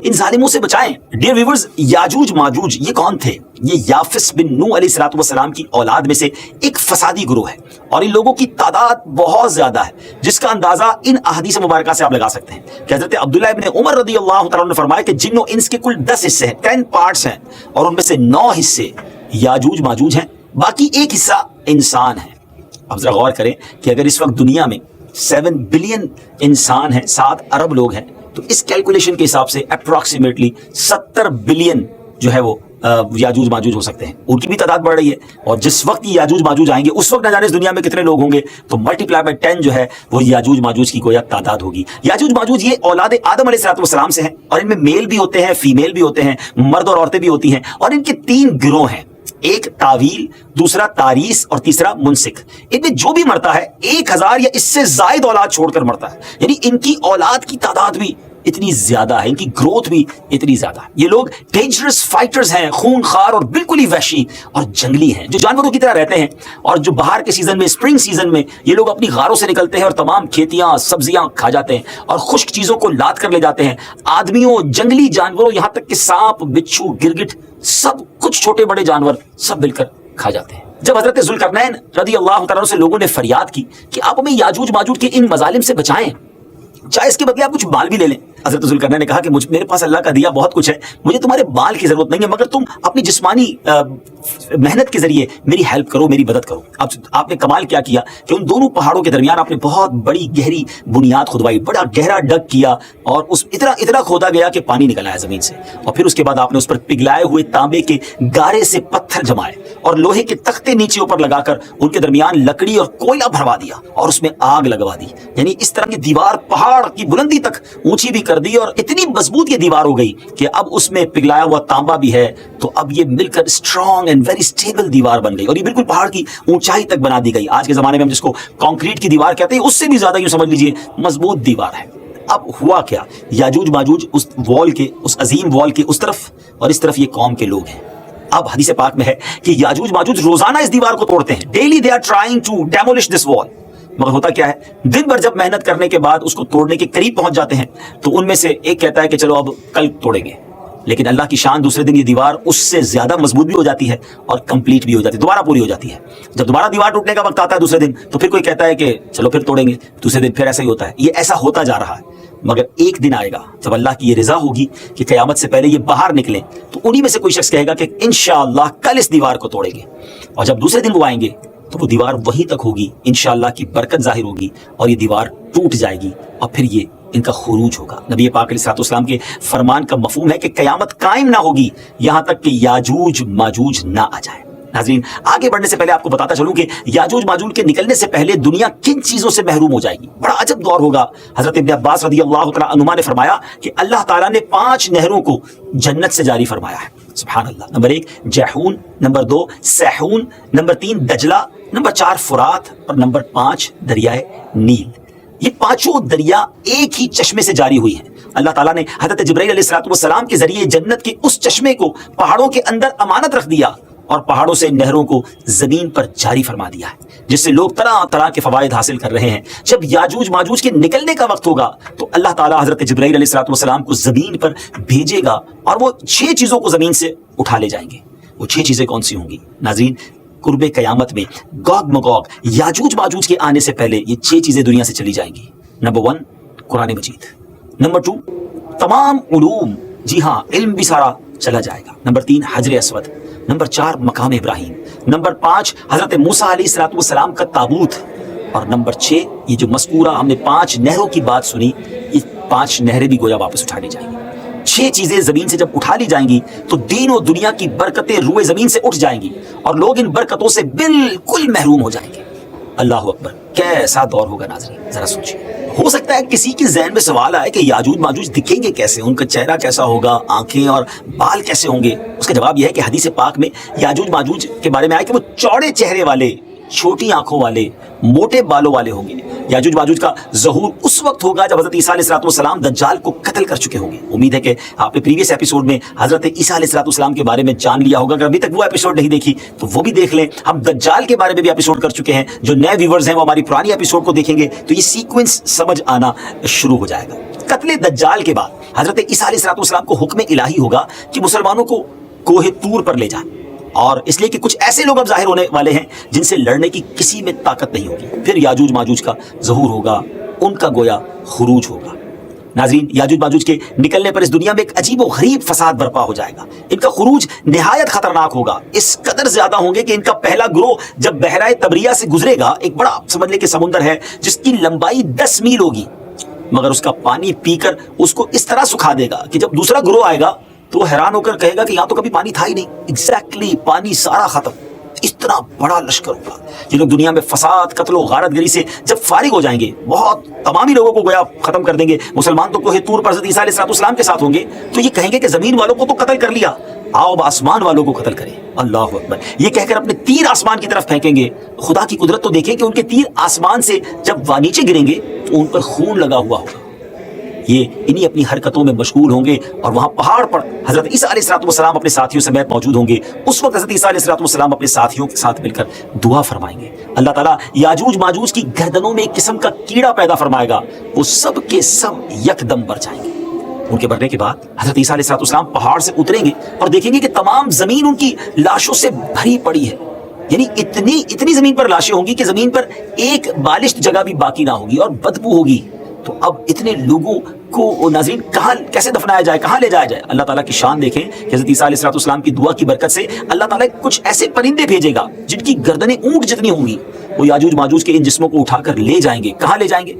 ان ظالموں سے بچائیں۔ ڈیئر ویورز، یاجوج ماجوج یہ کون تھے؟ یہ یافس بن نوح علیہ الصلوۃ والسلام کی اولاد میں سے ایک فسادی گروہ ہے، اور ان لوگوں کی تعداد بہت زیادہ ہے، جس کا اندازہ ان احادیث مبارکہ سے آپ لگا سکتے ہیں کہ حضرت عبداللہ ابن عمر رضی اللہ تعالیٰ نے فرمایا کہ جن و انس کے کل 10 حصے ہیں، 10 پارٹس ہیں، اور ان میں سے 9 حصے یاجوج ماجوج ہیں، باقی ایک حصہ انسان ہے۔ اب ذرا غور کریں کہ اگر اس وقت دنیا میں 7 بلین انسان ہیں، 7 ارب لوگ ہیں، تو اس کیلکولیشن کے حساب سے اپروکسیمیٹلی 70 بلین جو ہے وہ یاجوج ماجوج ہو سکتے ہیں۔ ان کی بھی تعداد بڑھ رہی ہے، اور جس وقت یہ یاجوج ماجوج آئیں گے اس وقت نہ جانے اس دنیا میں کتنے لوگ ہوں گے، تو ملٹیپلائی بائی 10 جو ہے وہ یاجوج ماجوج کی گویا تعداد ہوگی۔ یاجوج ماجوج یہ اولاد آدم علیہ الصلوۃ والسلام سے ہیں، اور ان میں میل بھی ہوتے ہیں، فیمیل بھی ہوتے ہیں، مرد اور عورتیں بھی ہوتی ہیں، اور ان کے 3 گروہ ہیں، ایک تاویل، دوسرا تاریس، اور تیسرا منسک۔ ان میں جو بھی مرتا ہے 1000 یا اس سے زائد اولاد چھوڑ کر مرتا ہے، یعنی ان کی اولاد کی تعداد بھی اتنی زیادہ ہے، ان کی گروتھ بھی اتنی زیادہ ہے۔ یہ لوگ ڈینجرس فائٹرز ہیں، خون خار اور بالکل ہی وحشی اور جنگلی ہیں، جو جانوروں کی طرح رہتے ہیں، اور جو باہر کے سیزن میں، اسپرنگ سیزن میں یہ لوگ اپنی غاروں سے نکلتے ہیں اور تمام کھیتیاں سبزیاں کھا جاتے ہیں، اور خشک چیزوں کو لاد کر لے جاتے ہیں، آدمیوں، جنگلی جانوروں، یہاں تک کہ سانپ، بچھو، گرگٹ، سب کچھ چھوٹے بڑے جانور سب مل کر کھا جاتے ہیں۔ جب حضرت ذوالقرنین رضی اللہ تعالیٰ سے لوگوں نے فریاد کی کہ آپ ہمیں یاجوج ماجوج کے ان مظالم سے بچائیں، چاہے اس کے بدلے آپ کچھ مال بھی لے لیں، حضرت ذوالقرنین نے کہا کہ میرے پاس اللہ کا دیا بہت کچھ ہے، مجھے تمہارے مال کی ضرورت نہیں ہے، مگر تم اپنی جسمانی محنت کے ذریعے میری ہیلپ کرو، میری مدد کرو۔ اب آپ نے کمال کیا کیا کہ ان دونوں پہاڑوں کے درمیان آپ نے بہت بڑی گہری بنیاد کھدوائی، بڑا گہرا ڈگ کیا، اور اس اتنا کھودا گیا کہ پانی نکل آیا زمین سے، اور پھر اس کے بعد آپ نے اس پر پگھلائے ہوئے تانبے کے گارے سے پتھر جمائے، اور لوہے کے تختے نیچے اوپر لگا کر ان کے درمیان لکڑی اور کوئلہ بھروا دیا، اور اس میں آگ لگوا دی، یعنی اس طرح کی دیوار پہاڑ کی بلندی تک اونچی بھی کر دی، اور اتنی مضبوط یہ دیوار ہو گئی کہ اب اس میں پگھلایا ہوا تانبا بھی ہے، تو اب یہ مل کر اسٹرانگ اینڈ ویری اسٹیبل دیوار بن گئی، اور یہ بالکل پہاڑ کی اونچائی تک بنا دی گئی۔ آج کے زمانے میں ہم جس کو کانکریٹ کی دیوار کہتے ہیں، اس سے بھی زیادہ یوں سمجھ لیجئے مضبوط دیوار ہے۔ اب ہوا کیا، یاجوج ماجوج اس وال کے، اس عظیم وال کے اس طرف اور اس طرف یہ قوم کے لوگ ہیں۔ اب حدیث پاک میں ہے کہ یاجوج ماجوج روزانہ اس دیوار کو توڑتے ہیں، daily they are trying to demolish this wall, مگر ہوتا کیا ہے، دن بھر جب محنت کرنے کے بعد اس کو توڑنے کے قریب پہنچ جاتے ہیں، تو ان میں سے ایک کہتا ہے کہ چلو اب کل توڑیں گے، لیکن اللہ کی شان دوسرے دن یہ دیوار اس سے زیادہ مضبوط بھی ہو جاتی ہے اور کمپلیٹ بھی ہو جاتی ہے، دوبارہ پوری ہو جاتی ہے۔ جب دوبارہ دیوار ٹوٹنے کا وقت آتا ہے دوسرے دن، تو پھر کوئی کہتا ہے کہ چلو پھر توڑیں گے، دوسرے دن پھر ایسا ہی ہوتا ہے، یہ ایسا ہوتا جا رہا ہے۔ مگر ایک دن آئے گا جب اللہ کی یہ رضا ہوگی کہ قیامت سے پہلے یہ باہر نکلیں، تو انہی میں سے کوئی شخص کہے گا کہ انشاءاللہ کل اس دیوار کو توڑیں گے، اور جب دوسرے دن وہ آئیں گے تو وہ دیوار وہیں تک ہوگی، انشاءاللہ کی برکت ظاہر ہوگی، اور یہ دیوار ٹوٹ جائے گی، اور پھر یہ ان کا خروج ہوگا۔ نبی پاک علیہ السلام کے فرمان کا مفہوم ہے کہ قیامت قائم نہ ہوگی یہاں تک کہ یاجوج ماجوج نہ آ جائے۔ ناظرین، آگے بڑھنے سے پہلے آپ کو بتاتا چلوں کہ یاجوج ماجوج کے نکلنے سے پہلے دنیا کن چیزوں سے محروم ہو جائے گی، بڑا عجب دور ہوگا۔ حضرت ابن عباس رضی اللہ تعالیٰ عنہما نے فرمایا کہ اللہ تعالیٰ نے 5 نہروں کو جنت سے جاری فرمایا ہے، سبحان اللہ۔ نمبر 1 جیحون، نمبر 2 سیحون، نمبر 3 دجلہ، نمبر 4 فرات، اور نمبر 5 دریائے نیل۔ یہ 5 دریا ایک ہی چشمے سے جاری ہوئی ہیں۔ اللہ تعالیٰ نے حضرت جبرائیل علیہ السلام کے ذریعے جنت کے اس چشمے کو پہاڑوں کے اندر امانت رکھ دیا، اور پہاڑوں سے نہروں کو زمین پر جاری فرما دیا ہے، جس سے لوگ طرح طرح کے فوائد حاصل کر رہے ہیں۔ جب یاجوج ماجوج کے نکلنے کا وقت ہوگا تو اللہ تعالیٰ حضرت جبرائیل علیہ السلام کو زمین پر بھیجے گا، اور وہ 6 چیزوں کو زمین سے اٹھا لے جائیں گے۔ وہ 6 چیزیں کون سی ہوں گی؟ ناظرین، قرب قیامت میں گوگ مگوگ یاجوج ماجوج کے آنے سے پہلے یہ 6 چیزیں دنیا سے چلی جائیں گی۔ نمبر 1 قرآن مجید، نمبر 2 تمام علوم، جی ہاں علم بھی سارا چلا جائے گا، نمبر 3 حجر اسود، نمبر 4 مقام ابراہیم، نمبر 5 حضرت موسیٰ علیہ السلام کا تابوت، اور نمبر 6 یہ جو مذکورہ ہم نے 5 نہروں کی بات سنی، یہ 5 نہریں بھی گویا واپس اٹھا لی جائیں گی۔ 6 چیزیں زمین سے جب اٹھا لی جائیں گی تو دین و دنیا کی برکتیں روئے زمین سے اٹھ جائیں گی، اور لوگ ان برکتوں سے بالکل محروم ہو جائیں گے۔ اللہ اکبر، کیسا دور ہوگا ناظرین، ذرا سوچیے۔ ہو سکتا ہے کسی کے ذہن میں سوال آئے کہ یاجوج ماجوج دکھیں گے کیسے، ان کا چہرہ کیسا ہوگا، آنکھیں اور بال کیسے ہوں گے؟ اس کا جواب یہ ہے کہ حدیث پاک میں یاجوج ماجوج کے بارے میں آیا کہ وہ چوڑے چہرے والے، چھوٹی آنکھوں والے، موٹے بالوں والے ہوں گے۔ یاجوج ماجوج کا ظہور اس وقت ہوگا جب حضرت عیسیٰ علیہ السلام دجال کو قتل کر چکے ہوں گے۔ امید ہے کہ آپ نے پریویس ایپیسوڈ میں حضرت عیسیٰ علیہ السلام کے بارے میں جان لیا ہوگا، اگر ابھی تک وہ ایپیسوڈ نہیں دیکھی تو وہ بھی دیکھ لیں۔ ہم دجال کے بارے میں بھی ایپیسوڈ کر چکے ہیں، جو نئے ویورز ہیں وہ ہماری پرانی ایپیسوڈ کو دیکھیں گے تو یہ سیکوینس سمجھ آنا شروع ہو جائے گا۔ قتل دجال کے بعد حضرت عیسیٰ علیہ السلام کو حکم الہی ہوگا کہ مسلمانوں کو کوہ طور پر لے جائیں، اور اس لیے کہ کچھ ایسے لوگ اب ظاہر ہونے والے ہیں جن سے لڑنے کی کسی میں طاقت نہیں ہوگی۔ پھر یاجوج ماجوج کا ظہور ہوگا، ان کا گویا خروج ہوگا۔ ناظرین، یاجوج ماجوج کے نکلنے پر اس دنیا میں ایک عجیب و غریب فساد برپا ہو جائے گا۔ ان کا خروج نہایت خطرناک ہوگا، اس قدر زیادہ ہوں گے کہ ان کا پہلا گروہ جب بحیرہ تبریہ سے گزرے گا، ایک بڑا سمجھ لے کہ سمندر ہے جس کی لمبائی 10 میل ہوگی، مگر اس کا پانی پی کر اس کو اس طرح سکھا دے گا کہ جب دوسرا گروہ آئے گا تو وہ حیران ہو کر کہے گا کہ یہاں تو کبھی پانی تھا ہی نہیں۔ ایگزیکٹلی پانی سارا ختم۔ اتنا بڑا لشکر ہوگا۔ یہ لوگ دنیا میں فساد، قتل و غارت گری سے جب فارغ ہو جائیں گے، بہت تمامی لوگوں کو گویا ختم کر دیں گے۔ مسلمان تو کوہ طور پر حضرت عیسیٰ علیہ السلام کے ساتھ ہوں گے، تو یہ کہیں گے کہ زمین والوں کو تو قتل کر لیا، آؤ اب آسمان والوں کو قتل کریں۔ اللہ اکبر، یہ کہہ کر اپنے تیر آسمان کی طرف پھینکیں گے۔ خدا کی قدرت تو دیکھیں کہ ان کے تیر آسمان سے جب نیچے گریں گے تو ان پر خون لگا ہوا ہوگا۔ یہ انہی اپنی حرکتوں میں مشغول ہوں گے، اور وہاں پہاڑ پر حضرت عیسیٰ علیہ السلام اپنے ساتھیوں سمیت موجود ہوں گے۔ اس وقت حضرت عیسیٰ علیہ السلام اپنے ساتھیوں کے ساتھ مل کر دعا فرمائیں گے۔ اللہ تعالیٰ یاجوج ماجوج کی گردنوں میں ایک قسم کا کیڑا پیدا فرمائے گا، وہ سب کے سب یکدم مر جائیں گے۔ ان کے مرنے کے بعد حضرت عیسیٰ علیہ السلام پہاڑ سے اتریں گے اور دیکھیں گے کہ تمام زمین ان کی لاشوں سے بھری پڑی ہے، یعنی اتنی زمین پر لاشیں ہوں گی کہ زمین پر ایک بالشت جگہ بھی باقی نہ ہوگی اور بدبو ہوگی۔ تو اب اتنے لوگوں کو ناظرین کہاں کیسے دفنایا جائے، کہاں لے جایا جائے؟ اللہ تعالیٰ کی شان دیکھیں کہ حضرت عیسیٰ علیہ السلام کی دعا کی برکت سے اللہ تعالیٰ کچھ ایسے پرندے بھیجے گا جن کی گردنیں اونٹ جتنی ہوں گی، وہ یاجوج ماجوج کے ان جسموں کو اٹھا کر لے جائیں گے۔ کہاں لے جائیں گے؟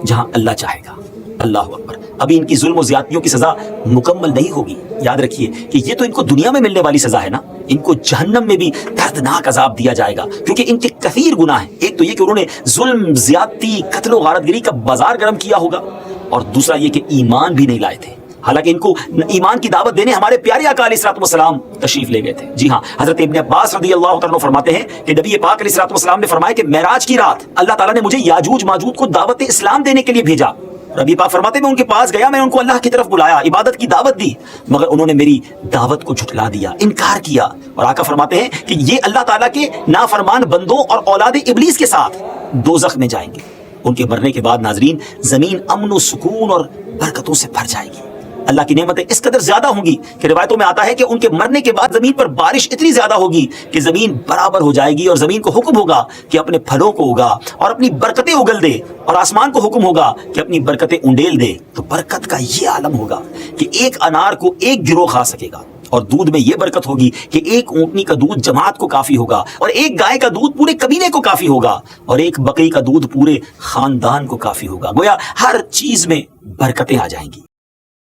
جہاں اللہ چاہے گا۔ اللہ اکبر۔ ابھی ان کی ظلم و زیادتیوں کی سزا مکمل نہیں ہوگی۔ یاد رکھیے کہ یہ تو ان کو دنیا میں ملنے والی سزا ہے نا، ان کو جہنم میں بھی دردناک عذاب دیا جائے گا، کیونکہ ان کے کثیر گناہ ہیں۔ ایک تو یہ کہ انہوں نے ظلم، زیادتی، قتل و غارت گری کا بازار گرم کیا ہوگا، اور دوسرا یہ کہ ایمان بھی نہیں لائے تھے، حالانکہ ان کو ایمان کی دعوت دینے ہمارے پیارے آقا علیہ السلام تشریف لے گئے تھے۔ جی ہاں، حضرت ابن عباس رضی اللہ تعالیٰ عنہ فرماتے ہیں کہ نبی پاک علیہ السلام نے فرمایا کہ معراج کی رات اللہ تعالیٰ نے مجھے یاجوج ماجوج کو دعوت اسلام دینے کے لیے بھیجا۔ نبی پاک فرماتے ہیں میں ان کے پاس گیا، میں نے ان کو اللہ کی طرف بلایا، عبادت کی دعوت دی، مگر انہوں نے میری دعوت کو جھٹلا دیا، انکار کیا۔ اور آقا فرماتے ہیں کہ یہ اللہ تعالیٰ کے نافرمان بندوں اور اولاد ابلیس کے ساتھ دوزخ میں جائیں گے۔ ان کے مرنے کے بعد ناظرین زمین امن و سکون اور برکتوں سے بھر جائے گی۔ اللہ کی نعمتیں اس قدر زیادہ ہوں گی کہ روایتوں میں آتا ہے کہ ان کے مرنے کے بعد زمین پر بارش اتنی زیادہ ہوگی کہ زمین برابر ہو جائے گی، اور زمین کو حکم ہوگا کہ اپنے پھلوں کو اگا اور اپنی برکتیں اگل دے، اور آسمان کو حکم ہوگا کہ اپنی برکتیں انڈیل دے۔ تو برکت کا یہ عالم ہوگا کہ ایک انار کو ایک گروہ کھا سکے گا، اور دودھ میں یہ برکت ہوگی کہ ایک اونٹنی کا دودھ جماعت کو کافی ہوگا، اور ایک گائے کا دودھ پورے قبیلے کو کافی ہوگا، اور ایک بکری کا دودھ پورے خاندان کو کافی ہوگا۔ گویا ہر چیز میں برکتیں آ جائیں گی۔